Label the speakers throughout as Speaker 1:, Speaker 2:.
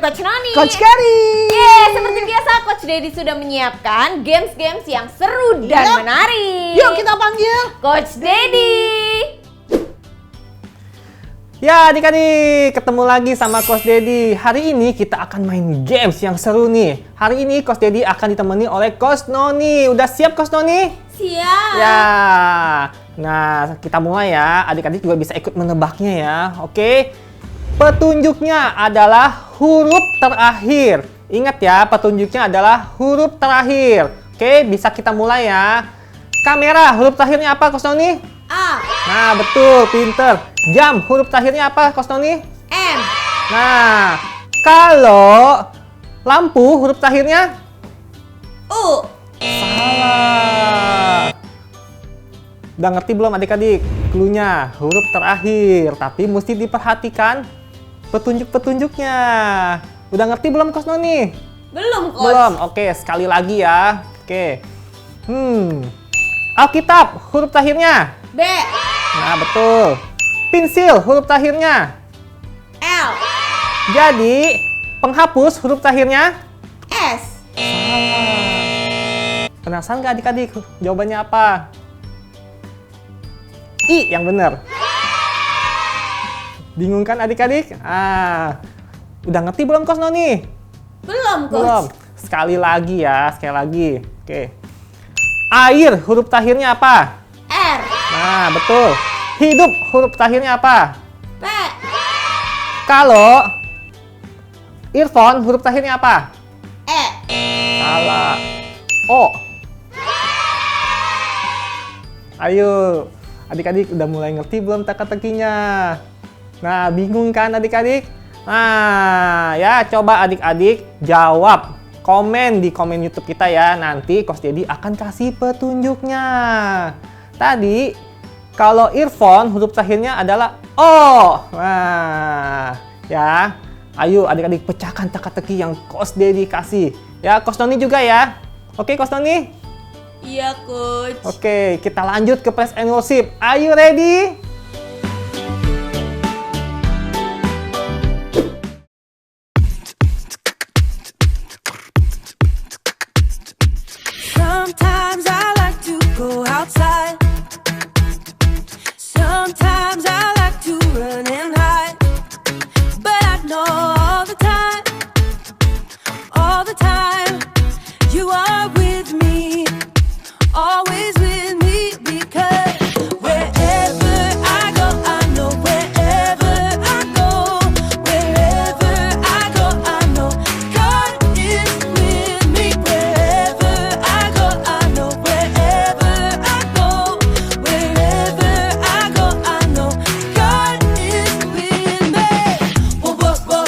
Speaker 1: Coach Noni.
Speaker 2: Coach Kari.
Speaker 1: Seperti biasa Coach Dedi sudah menyiapkan games-games yang seru dan menarik.
Speaker 2: Yuk kita panggil
Speaker 1: Coach Dedi.
Speaker 2: Ya adik-adik, ketemu lagi sama Coach Dedi. Hari ini kita akan main games yang seru nih. Hari ini Coach Dedi akan ditemani oleh Coach Noni. Udah siap Coach Noni?
Speaker 1: Siap.
Speaker 2: Ya. Nah, kita mulai ya. Adik-adik juga bisa ikut menebaknya ya. Oke. Petunjuknya adalah huruf terakhir. Ingat ya, petunjuknya adalah huruf terakhir. Oke, bisa kita mulai ya. Kamera, huruf terakhirnya apa Coach Noni?
Speaker 1: A.
Speaker 2: Nah, betul, pinter. Jam, huruf terakhirnya apa, Coach Noni?
Speaker 1: M.
Speaker 2: Nah, kalau lampu, huruf terakhirnya?
Speaker 1: U.
Speaker 2: Salah. Udah ngerti belum adik-adik? Cluenya, huruf terakhir. Tapi mesti diperhatikan petunjuk-petunjuknya. Udah ngerti belum, Coach Noni?
Speaker 1: Belum, Coach.
Speaker 2: Belum. Oke, sekali lagi ya. Oke. Alkitab, huruf terakhirnya?
Speaker 1: B.
Speaker 2: Nah, betul. Pensil, huruf terakhirnya?
Speaker 1: L.
Speaker 2: Jadi, penghapus huruf terakhirnya?
Speaker 1: S.
Speaker 2: Salah. Penasaran nggak adik-adik? Jawabannya apa? I yang benar. Bingung kan adik-adik? Udah ngerti belum Coach Noni?
Speaker 1: Belum, Coach.
Speaker 2: Belum. Sekali lagi ya, sekali lagi. Oke. Air, huruf terakhirnya apa?
Speaker 1: R.
Speaker 2: Nah, betul. Hidup, huruf terakhirnya apa?
Speaker 1: P.
Speaker 2: Kalau earphone, huruf terakhirnya apa?
Speaker 1: E.
Speaker 2: Salah. O. Ayo, adik-adik udah mulai ngerti belum teka-tekinya? Nah, bingung kan adik-adik? Nah, ya coba adik-adik jawab. Komen di komen YouTube kita ya. Nanti Coach Dedi akan kasih petunjuknya. Tadi, kalau earphone, huruf terakhirnya adalah O. Nah, ya. Ayo adik-adik pecahkan teka-teki yang Coach Dedi kasih. Ya, Coach Noni juga ya. Oke, Coach Noni?
Speaker 1: Iya, Coach.
Speaker 2: Oke, kita lanjut ke Praise and Worship. Are you ready?
Speaker 3: Sometimes I like to go outside. Sometimes I like to run and hide. But I know all the time, you are with me, always with me, because wherever I go, I know wherever I go, wherever I go, I know God is with me. Wherever I go, I know wherever I go, wherever I go, I know God is with me. Whoa, whoa, whoa,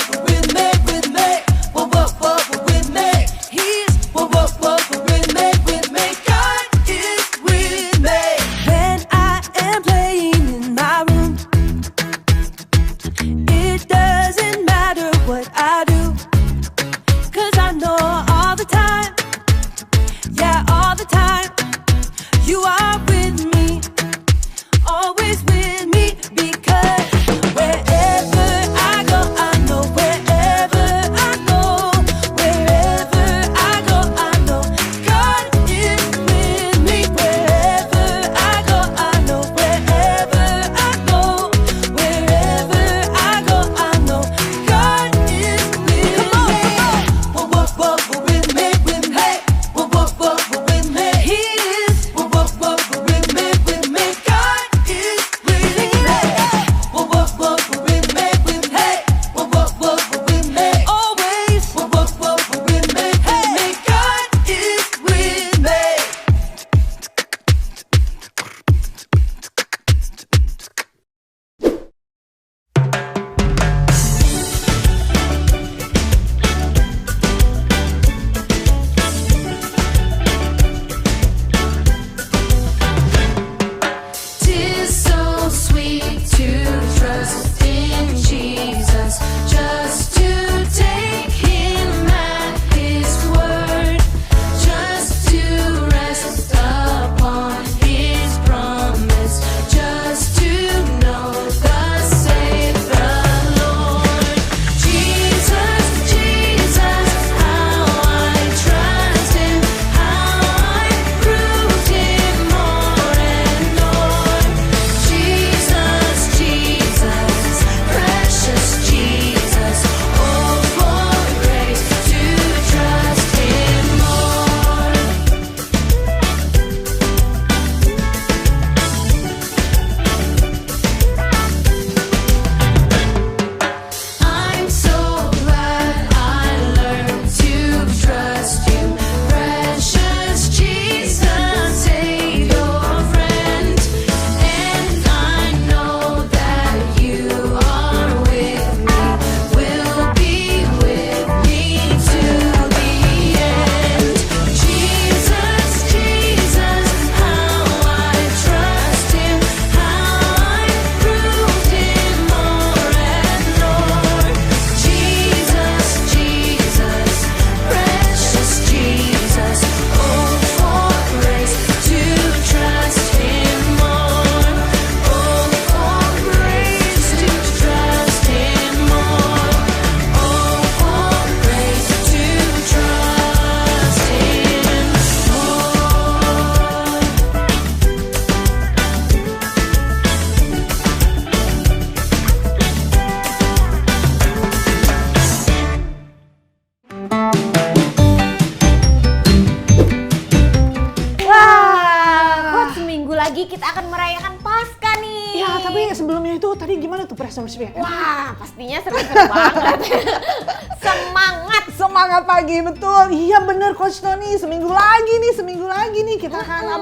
Speaker 4: Gimana tuh press and worship-nya?
Speaker 1: Wah, pastinya seru-seru banget. Semangat.
Speaker 4: Semangat pagi, betul. Iya bener Coach Noni, seminggu lagi nih kita akan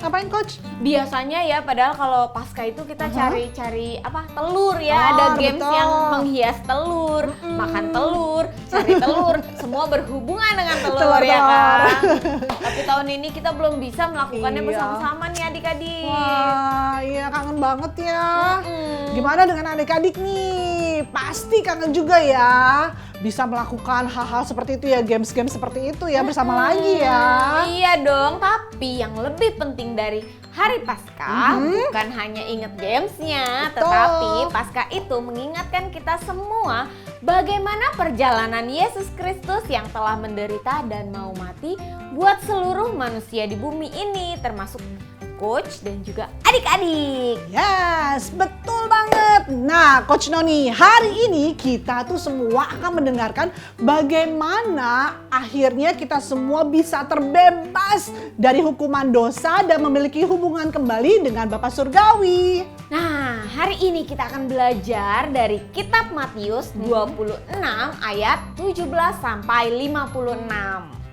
Speaker 4: ngapain Coach?
Speaker 1: Biasanya ya, padahal kalau pasca itu kita cari telur ya.
Speaker 4: Oh,
Speaker 1: Ada games
Speaker 4: betul.
Speaker 1: yang menghias telur, makan telur, cari telur, semua berhubungan dengan telur ya kan. Tapi tahun ini kita belum bisa melakukannya
Speaker 4: Iya.
Speaker 1: bersama-sama nih adik-adik.
Speaker 4: Wah, iya kangen banget ya. Gimana dengan adik-adik nih? Pasti kangen juga ya. Bisa melakukan hal-hal seperti itu ya, games-games seperti itu ya bersama lagi ya.
Speaker 1: Iya dong, tapi yang lebih penting dari Hari Paskah bukan hanya inget gamesnya,
Speaker 4: Betul.
Speaker 1: tetapi Paskah itu mengingatkan kita semua bagaimana perjalanan Yesus Kristus yang telah menderita dan mau mati buat seluruh manusia di bumi ini, termasuk Coach dan juga adik-adik.
Speaker 4: Yes, betul banget. Nah, Coach Noni, hari ini kita tuh semua akan mendengarkan bagaimana akhirnya kita semua bisa terbebas dari hukuman dosa dan memiliki hubungan kembali dengan Bapa Surgawi.
Speaker 1: Nah, hari ini kita akan belajar dari kitab Matius 26 ayat 17 sampai 56.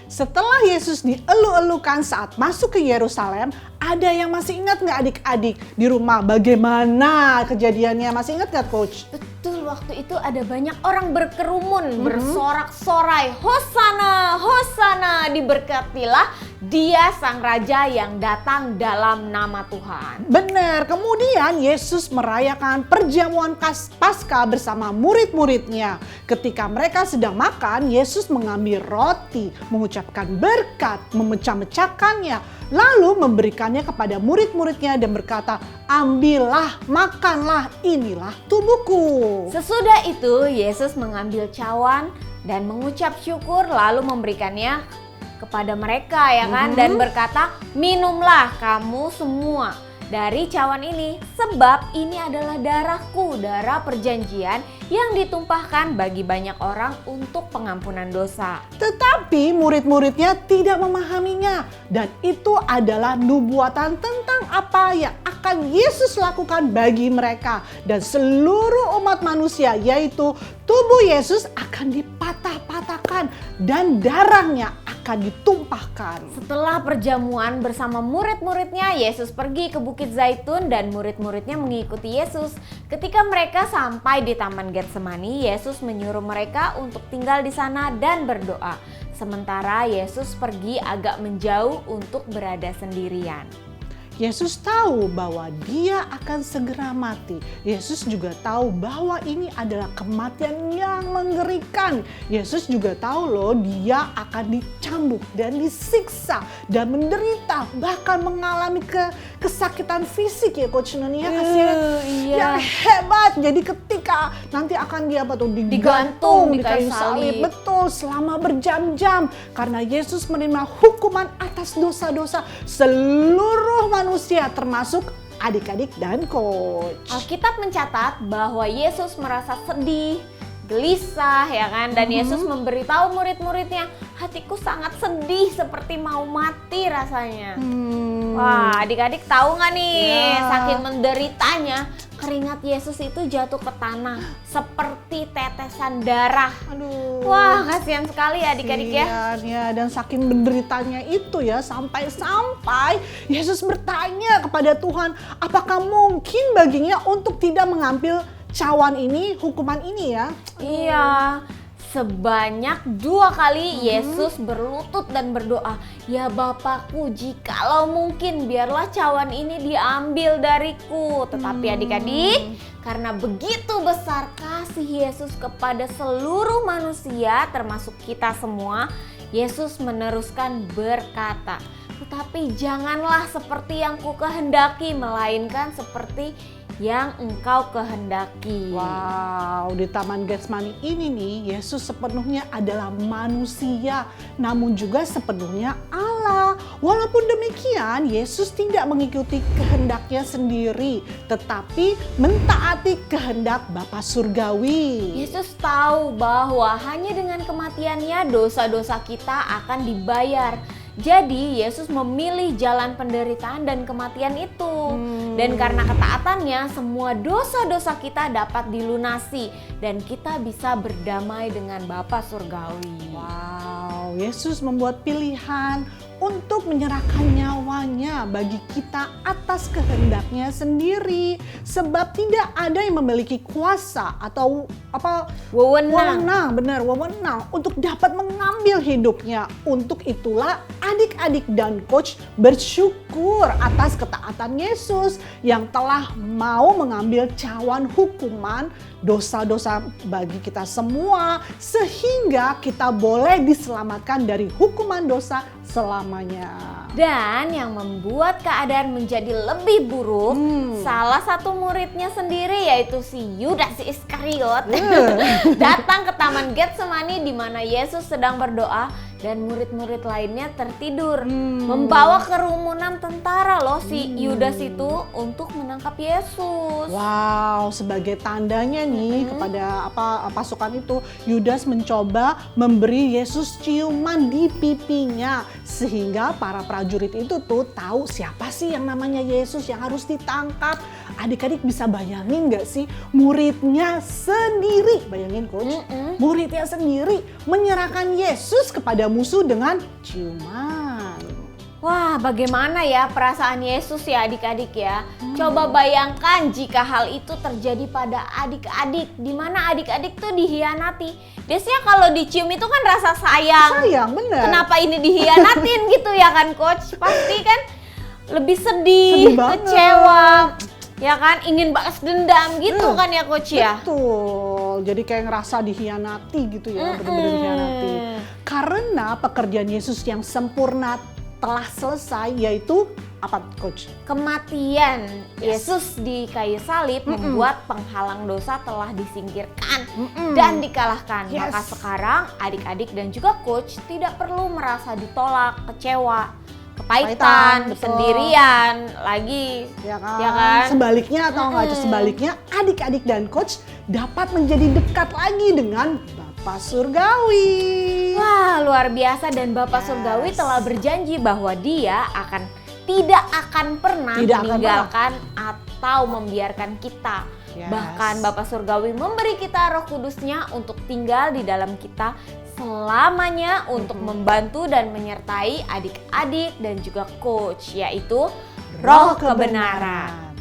Speaker 4: Setelah Yesus dielu-elukan saat masuk ke Yerusalem, ada yang masih ingat nggak adik-adik di rumah bagaimana kejadiannya? Masih ingat nggak Coach?
Speaker 1: Betul, waktu itu ada banyak orang berkerumun, bersorak-sorai, Hosana, Hosana, diberkatilah dia sang raja yang datang dalam nama Tuhan.
Speaker 4: Benar, kemudian Yesus merayakan perjamuan Paskah bersama murid-muridnya. Ketika mereka sedang makan, Yesus mengambil roti, mengucapkan berkat, memecah-mecahkannya, lalu memberikannya kepada murid-muridnya dan berkata, "Ambillah, makanlah, inilah tubuhku."
Speaker 1: Sesudah itu Yesus mengambil cawan dan mengucap syukur lalu memberikannya kepada mereka ya kan, dan berkata, "Minumlah kamu semua dari cawan ini, sebab ini adalah darahku, darah perjanjian yang ditumpahkan bagi banyak orang untuk pengampunan dosa."
Speaker 4: Tetapi murid-muridnya tidak memahaminya, dan itu adalah nubuatan tentang apa yang akan Yesus lakukan bagi mereka dan seluruh umat manusia, yaitu tubuh Yesus akan dipatah-patahkan dan darahnya akan ditumpahkan.
Speaker 1: Setelah perjamuan bersama murid-muridnya, Yesus pergi ke Bukit Zaitun dan murid-muridnya mengikuti Yesus. Ketika mereka sampai di Taman Getsemani, Yesus menyuruh mereka untuk tinggal di sana dan berdoa. Sementara Yesus pergi agak menjauh untuk berada sendirian.
Speaker 4: Yesus tahu bahwa dia akan segera mati. Yesus juga tahu bahwa ini adalah kematian yang mengerikan. Yesus juga tahu loh, dia akan dicambuk dan disiksa dan menderita, bahkan mengalami kesakitan fisik ya Coach Noni ya, kasihan.
Speaker 1: Iya.
Speaker 4: Yang hebat. Jadi ketika nanti akan dia
Speaker 1: Digantung
Speaker 4: digantung
Speaker 1: di
Speaker 4: di kayu
Speaker 1: kayu
Speaker 4: salib.
Speaker 1: salib.
Speaker 4: Betul, selama berjam-jam karena Yesus menerima hukuman atas dosa-dosa seluruh manusia termasuk adik-adik dan Coach.
Speaker 1: Alkitab mencatat bahwa Yesus merasa sedih, gelisah ya kan, dan Yesus memberitahu murid-muridnya, "Hatiku sangat sedih seperti mau mati rasanya." Wah, adik-adik tahu nggak nih,
Speaker 4: Ya.
Speaker 1: saking menderitanya, keringat Yesus itu jatuh ke tanah seperti tetesan darah.
Speaker 4: Aduh.
Speaker 1: Wah, kasihan sekali ya adik-adik ya.
Speaker 4: Kasihan ya, dan saking menderitanya itu ya, sampai-sampai Yesus bertanya kepada Tuhan, apakah mungkin baginya untuk tidak mengambil cawan ini, hukuman ini ya?
Speaker 1: Iya, sebanyak 2 kali Yesus berlutut dan berdoa, "Ya Bapakku, jikalau mungkin biarlah cawan ini diambil dariku." Tetapi adik-adik, karena begitu besar kasih Yesus kepada seluruh manusia termasuk kita semua, Yesus meneruskan berkata, "Tetapi janganlah seperti yang ku kehendaki, melainkan seperti yang engkau kehendaki."
Speaker 4: Wow, di Taman Getsemani ini nih, Yesus sepenuhnya adalah manusia, namun juga sepenuhnya Allah. Walaupun demikian, Yesus tidak mengikuti kehendaknya sendiri, tetapi mentaati kehendak Bapa Surgawi.
Speaker 1: Yesus tahu bahwa hanya dengan kematiannya dosa-dosa kita akan dibayar. Jadi Yesus memilih jalan penderitaan dan kematian itu. Dan karena ketaatannya, semua dosa-dosa kita dapat dilunasi dan kita bisa berdamai dengan Bapa Surgawi.
Speaker 4: Wow, Yesus membuat pilihan untuk menyerahkan nyawanya bagi kita atas kehendaknya sendiri. Sebab tidak ada yang memiliki kuasa atau wewenang untuk dapat mengambil hidupnya. Untuk itulah adik-adik dan coach bersyukur atas ketaatan Yesus yang telah mau mengambil cawan hukuman dosa-dosa bagi kita semua, sehingga kita boleh diselamatkan dari hukuman dosa selamanya.
Speaker 1: Dan yang membuat keadaan menjadi lebih buruk, salah satu muridnya sendiri yaitu si Yudas Iskariot datang ke Taman Getsemani di mana Yesus sedang berdoa dan murid-murid lainnya tertidur. Membawa kerumunan tentara loh si Yudas itu untuk menangkap Yesus.
Speaker 4: Wow, sebagai tandanya nih kepada pasukan itu, Yudas mencoba memberi Yesus ciuman di pipinya sehingga para prajurit itu tuh tahu siapa sih yang namanya Yesus yang harus ditangkap. Adik-adik bisa bayangin gak sih muridnya sendiri, bayangin coach, muridnya sendiri menyerahkan Yesus kepada musuh dengan ciuman.
Speaker 1: Wah, bagaimana ya perasaan Yesus ya adik-adik ya. Coba bayangkan jika hal itu terjadi pada adik-adik, di mana adik-adik tuh dihianati. Biasanya kalau dicium itu kan rasa sayang.
Speaker 4: Sayang, bener.
Speaker 1: Kenapa ini dihianatin gitu ya kan coach? Pasti kan lebih sedih
Speaker 4: banget.
Speaker 1: Kecewa. Ya kan, ingin balas dendam gitu kan ya coach ya?
Speaker 4: Betul, jadi kayak ngerasa dihianati gitu ya, benar-benar dihianati. Karena pekerjaan Yesus yang sempurna telah selesai, yaitu apa coach?
Speaker 1: Kematian Yesus di kayu salib membuat penghalang dosa telah disingkirkan dan dikalahkan.
Speaker 4: Yes.
Speaker 1: Maka sekarang adik-adik dan juga coach tidak perlu merasa ditolak, kecewa, kepahitan,
Speaker 4: Betul.
Speaker 1: sendirian lagi,
Speaker 4: Ya kan?
Speaker 1: ya kan?
Speaker 4: Sebaliknya atau enggak sebaliknya, adik-adik dan coach dapat menjadi dekat lagi dengan Bapa Surgawi.
Speaker 1: Wah, luar biasa, dan Bapa
Speaker 4: Yes.
Speaker 1: Surgawi telah berjanji bahwa Dia tidak akan pernah
Speaker 4: Tidak akan
Speaker 1: meninggalkan atau membiarkan kita.
Speaker 4: Yes.
Speaker 1: Bahkan Bapa Surgawi memberi kita Roh Kudus-Nya untuk tinggal di dalam kita selamanya untuk membantu dan menyertai adik-adik dan juga coach, yaitu Roh Kebenaran.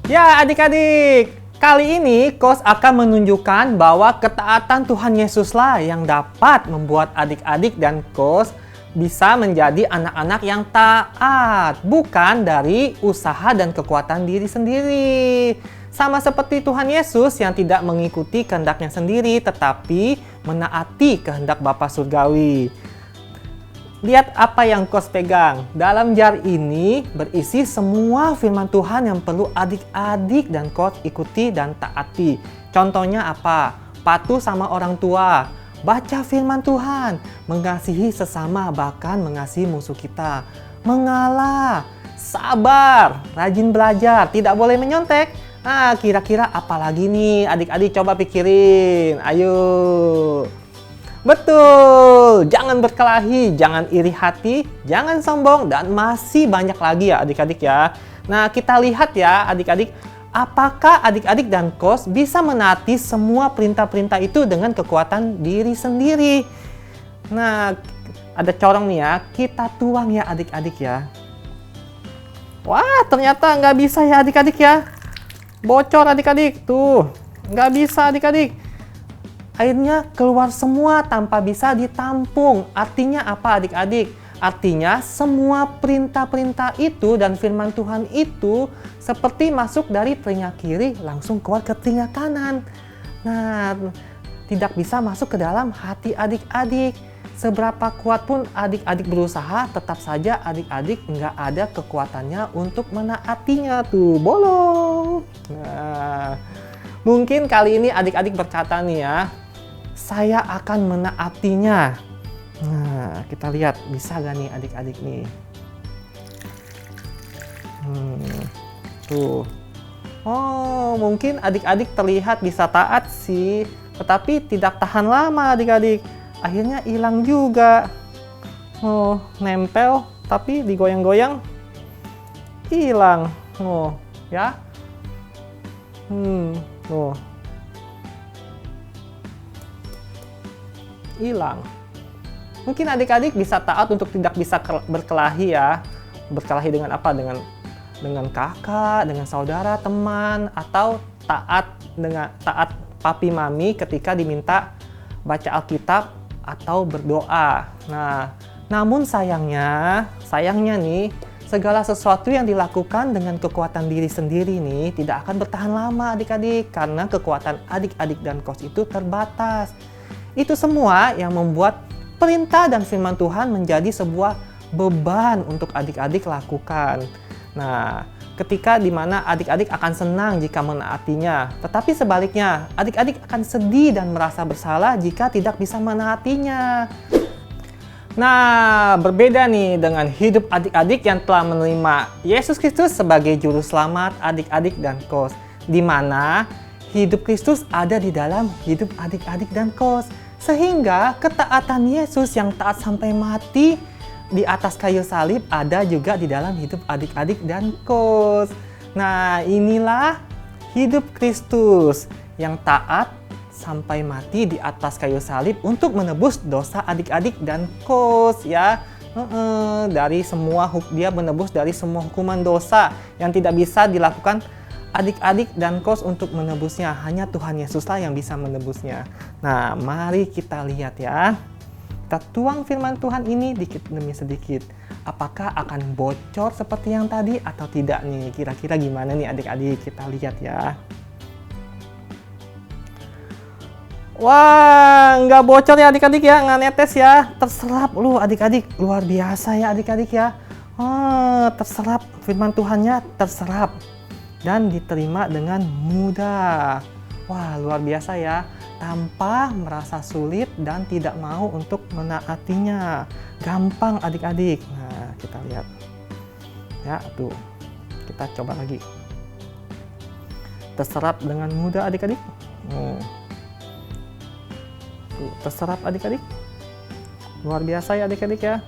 Speaker 2: Ya adik-adik, kali ini Coach akan menunjukkan bahwa ketaatan Tuhan Yesuslah yang dapat membuat adik-adik dan Coach bisa menjadi anak-anak yang taat, bukan dari usaha dan kekuatan diri sendiri. Sama seperti Tuhan Yesus yang tidak mengikuti kehendaknya sendiri, tetapi menaati kehendak Bapa Surgawi. Lihat apa yang Coach pegang. Dalam jar ini berisi semua firman Tuhan yang perlu adik-adik dan Coach ikuti dan taati. Contohnya apa? Patuh sama orang tua, baca firman Tuhan, mengasihi sesama, bahkan mengasihi musuh kita, mengalah, sabar, rajin belajar, tidak boleh menyontek. Nah, kira-kira apa lagi nih adik-adik, coba pikirin. Ayo. Betul, jangan berkelahi, jangan iri hati, jangan sombong, dan masih banyak lagi ya adik-adik ya. Nah, kita lihat ya adik-adik, apakah adik-adik dan Coach bisa menaati semua perintah-perintah itu dengan kekuatan diri sendiri. Nah, ada corong nih ya, kita tuang ya adik-adik ya. Wah, ternyata nggak bisa ya adik-adik ya. Bocor adik-adik, tuh, nggak bisa adik-adik. Airnya keluar semua tanpa bisa ditampung. Artinya apa adik-adik? Artinya semua perintah-perintah itu dan firman Tuhan itu seperti masuk dari telinga kiri langsung keluar ke telinga kanan. Nah, tidak bisa masuk ke dalam hati adik-adik. Seberapa kuat pun adik-adik berusaha, tetap saja adik-adik nggak ada kekuatannya untuk menaatinya. Tuh, bolong. Nah, mungkin kali ini adik-adik berkata nih ya, saya akan menaatinya. Nah, kita lihat bisa gak nih adik-adik nih. Tuh. Oh, mungkin adik-adik terlihat bisa taat sih. tetapi tidak tahan lama adik-adik. Akhirnya hilang juga. Oh, nempel tapi digoyang-goyang hilang. Oh, ya. Oh. Hilang. Mungkin adik-adik bisa taat untuk tidak bisa berkelahi ya. Berkelahi dengan apa? Dengan kakak, dengan saudara, teman, atau taat papi mami ketika diminta baca Alkitab atau berdoa. Nah, namun sayangnya nih, segala sesuatu yang dilakukan dengan kekuatan diri sendiri nih tidak akan bertahan lama adik-adik, karena kekuatan adik-adik dan kos itu terbatas. Itu semua yang membuat perintah dan firman Tuhan menjadi sebuah beban untuk adik-adik lakukan. Nah, ketika dimana adik-adik akan senang jika menaatinya, tetapi sebaliknya, adik-adik akan sedih dan merasa bersalah jika tidak bisa menaatinya. Nah, berbeda nih dengan hidup adik-adik yang telah menerima Yesus Kristus sebagai juru selamat adik-adik dan kos, di mana hidup Kristus ada di dalam hidup adik-adik dan kos. Sehingga ketaatan Yesus yang taat sampai mati di atas kayu salib ada juga di dalam hidup adik-adik dan kos. Nah, inilah hidup Kristus yang taat sampai mati di atas kayu salib untuk menebus dosa adik-adik dan kos ya. Dia menebus dari semua hukuman dosa yang tidak bisa dilakukan adik-adik dan kos untuk menebusnya. Hanya Tuhan Yesuslah yang bisa menebusnya. Nah, mari kita lihat ya. Kita tuang firman Tuhan ini dikit demi sedikit. Apakah akan bocor seperti yang tadi atau tidak nih? Kira-kira gimana nih adik-adik? Kita lihat ya. Wah, nggak bocor ya adik-adik ya, nggak netes ya. Terserap lu adik-adik, luar biasa ya adik-adik ya. Terserap firman Tuhannya, terserap dan diterima dengan mudah. Wah, luar biasa ya, tanpa merasa sulit dan tidak mau untuk menaatinya. Gampang adik-adik. Nah, kita lihat. Ya, tuh. Kita coba lagi. Terserap dengan mudah adik-adik. Tuh, terserap adik-adik. Luar biasa ya adik-adik ya.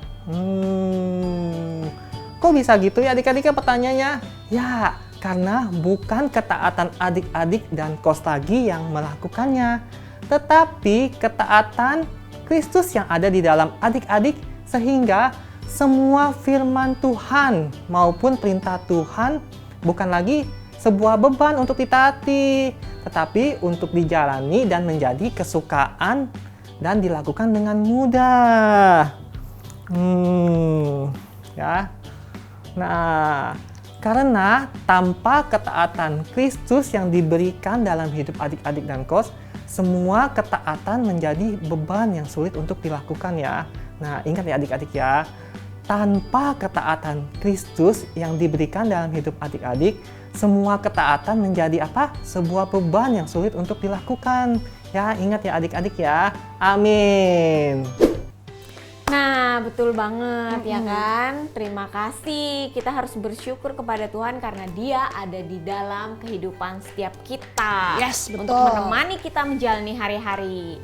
Speaker 2: Kok bisa gitu ya adik-adik ya pertanyaannya? Ya, karena bukan ketaatan adik-adik dan kos lagi yang melakukannya, tetapi ketaatan Kristus yang ada di dalam adik-adik, sehingga semua firman Tuhan maupun perintah Tuhan bukan lagi sebuah beban untuk ditaati, tetapi untuk dijalani dan menjadi kesukaan dan dilakukan dengan mudah. Ya. Nah, karena tanpa ketaatan Kristus yang diberikan dalam hidup adik-adik dan kos, semua ketaatan menjadi beban yang sulit untuk dilakukan ya. Nah, ingat ya adik-adik ya, tanpa ketaatan Kristus yang diberikan dalam hidup adik-adik, semua ketaatan menjadi apa? Sebuah beban yang sulit untuk dilakukan. Ya, ingat ya adik-adik ya. Amin.
Speaker 1: Nah, betul banget ya kan? Terima kasih. Kita harus bersyukur kepada Tuhan karena Dia ada di dalam kehidupan setiap kita.
Speaker 4: Yes, betul.
Speaker 1: Untuk menemani kita menjalani hari-hari.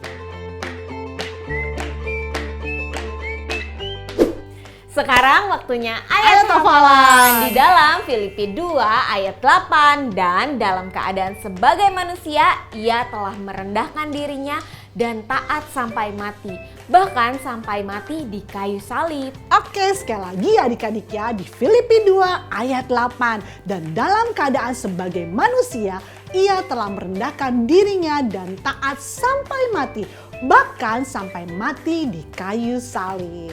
Speaker 1: Sekarang waktunya ayat hafalan di dalam Filipi 2 ayat 8. Dan dalam keadaan sebagai manusia, ia telah merendahkan dirinya dan taat sampai mati, bahkan sampai mati di kayu salib.
Speaker 4: Oke, sekali lagi adik-adik ya, di Filipi 2 ayat 8. Dan dalam keadaan sebagai manusia, ia telah merendahkan dirinya dan taat sampai mati, bahkan sampai mati di kayu salib.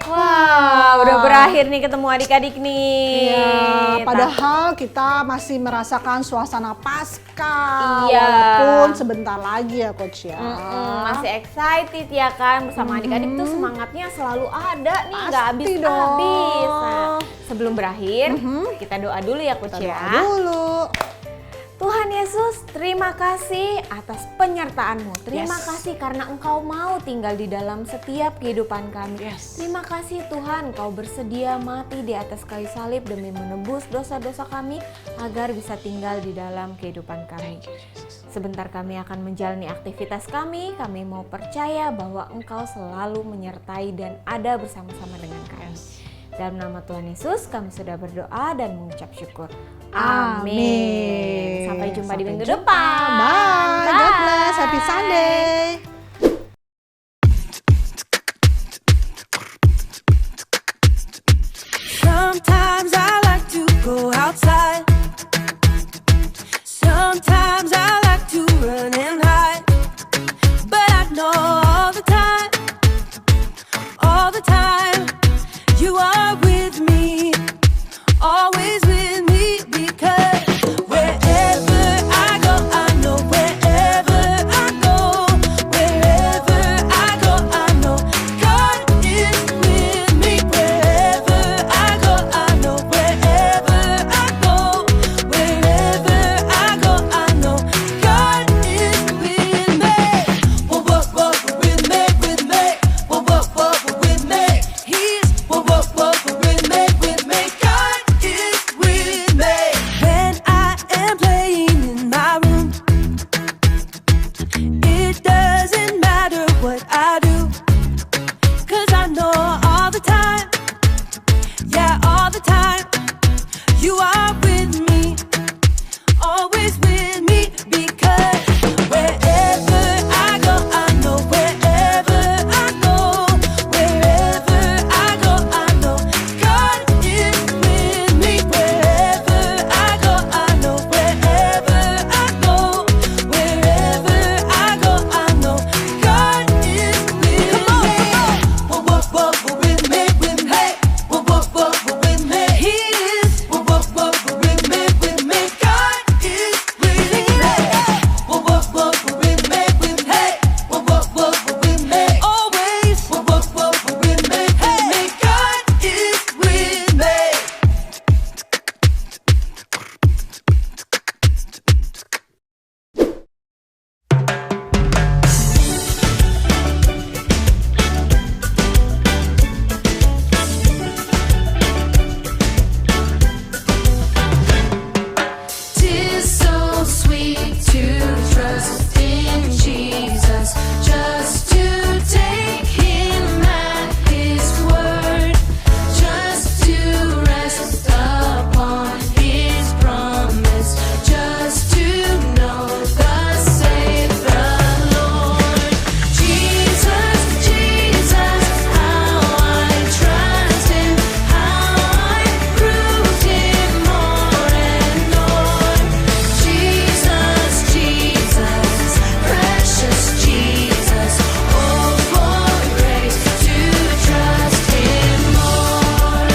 Speaker 1: Wah, udah berakhir nih ketemu adik-adik nih.
Speaker 4: Iya, padahal kita masih merasakan suasana Paskah.
Speaker 1: Iya.
Speaker 4: Walaupun sebentar lagi ya Coach ya.
Speaker 1: Masih excited ya kan, bersama adik-adik tuh semangatnya selalu ada nih, nggak
Speaker 4: Pasti
Speaker 1: habis-habis.
Speaker 4: dong.
Speaker 1: Nah, sebelum berakhir, kita doa dulu ya Coach
Speaker 4: Kita
Speaker 1: ya.
Speaker 4: doa dulu.
Speaker 1: Tuhan Yesus, terima kasih atas penyertaan-Mu. Terima
Speaker 4: Yes.
Speaker 1: kasih karena Engkau mau tinggal di dalam setiap kehidupan kami.
Speaker 4: Yes.
Speaker 1: Terima kasih Tuhan, Engkau bersedia mati di atas kayu salib demi menebus dosa-dosa kami agar bisa tinggal di dalam kehidupan kami. Sebentar kami akan menjalani aktivitas kami mau percaya bahwa Engkau selalu menyertai dan ada bersama-sama dengan kami. Dalam nama Tuhan Yesus kami sudah berdoa dan mengucap syukur. Amin. Sampai jumpa di minggu depan.
Speaker 4: Bye. God bless. Happy Sunday.
Speaker 3: Sometimes I like to go outside. Sometimes I like to run and hide. But I know all the time, you are with me, always with me, because wherever I go, I know wherever I go, wherever I go, I know God is with me. Wherever I go, I know wherever I go, wherever I go, I know God is with me. Whoa, whoa, whoa, with me, with me. Whoa, whoa, whoa, with me. He's whoa, whoa, whoa, with me, with me. God is with me. When I am playing in my room, it doesn't matter what I do, 'cause I know all the time, yeah, all the time, you are with me, always with me, because wherever I go, I know wherever I go, wherever I go, I know God is with me. Wherever I go, I know wherever I go, wherever I go, I know God is with me. Whoa, whoa, whoa, with me, with me. Whoa, whoa, whoa, with me. He is. Whoa, whoa, whoa, with me, with me. God is with me. Whoa, whoa, whoa, with me, with me. Whoa, whoa, whoa, with me. Always. Whoa, whoa, whoa, with me, with me. God is with me.
Speaker 5: Tis so sweet to trust in Jesus, just to take Him at His word, just to rest upon His promise, just to know thus saith the Lord. Jesus, Jesus, how I trust Him, how I proved Him more and more. Jesus, Jesus, precious Jesus, oh for grace to trust Him more.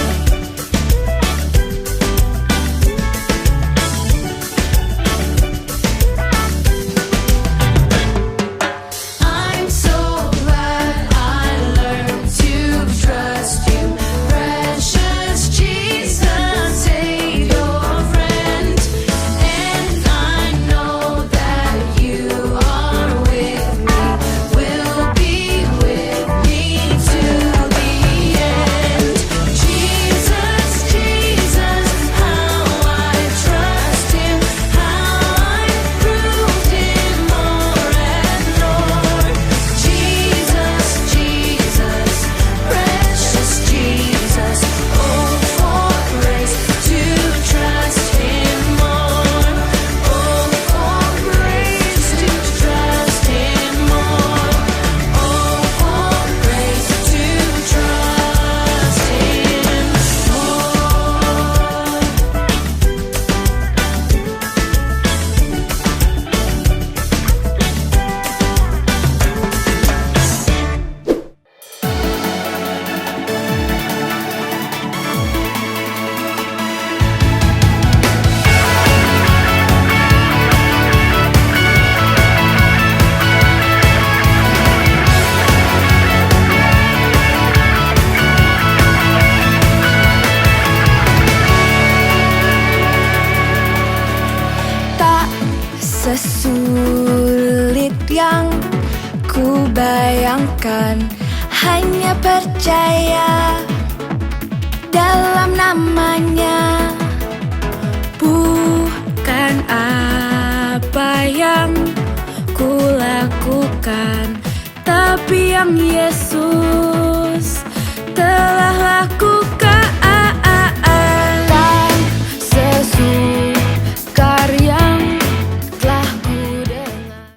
Speaker 5: I'm so glad I learned to trust You, precious Jesus, Savior, friend. And I know that You are with me, will be with me to the end. Jesus, Jesus, how I trust Him, how I proved Him more and more. Jesus, Jesus, precious Jesus, oh for grace to trust Him more, oh for grace to trust Him more, oh for grace to trust Him more. Tak sesulit yang ku bayangkan, hanya percaya dalam namanya, bukan apa yang yang Yesus telah lakukan.